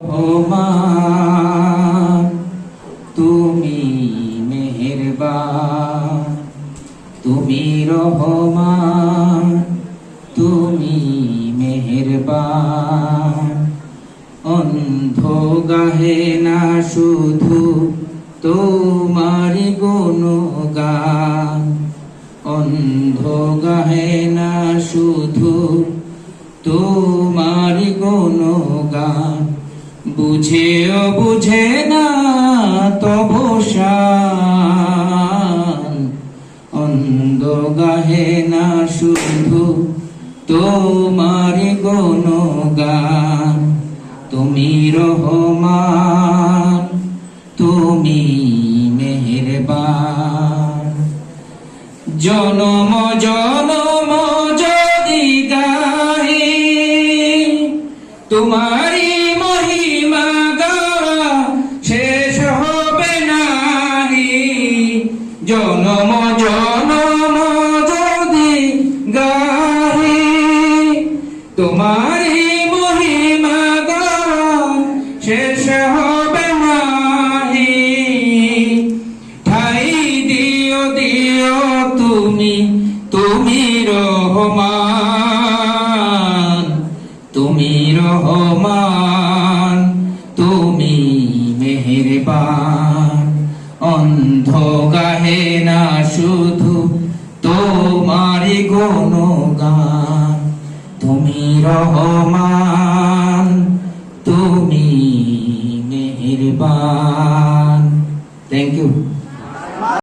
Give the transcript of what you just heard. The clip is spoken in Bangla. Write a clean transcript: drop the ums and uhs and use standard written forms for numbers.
রহমান তুমি মেহেরবান, তুমি রহমান তুমি মেহেরবান। অন্ধ গাহে না শুধু তোমার গুণগান, অন্ধ গাহে না শুধু তোমার গুণগান। বুঝেও বুঝে না তবু শান, অন্ধ গাহে না শুধু তোমার গুণগান। তুমি রহমান তুমি মেহেরবান। জনম জনম যদি গাই তোমারি মহিমা গাওয়া শেষ হবে নাহি। জনম জনম যদি গাই তোমারি মহিমা গাওয়া শেষ হবে নাহি। ঠাই দিও দিও তুমি, তুমি রহমান, তুমি রহমান তুমি মেহেরবান। অন্ধ গাহে না শুধু তোমার গুণগান, তুমি রহমান তুমি মেহেরবান। Thank you.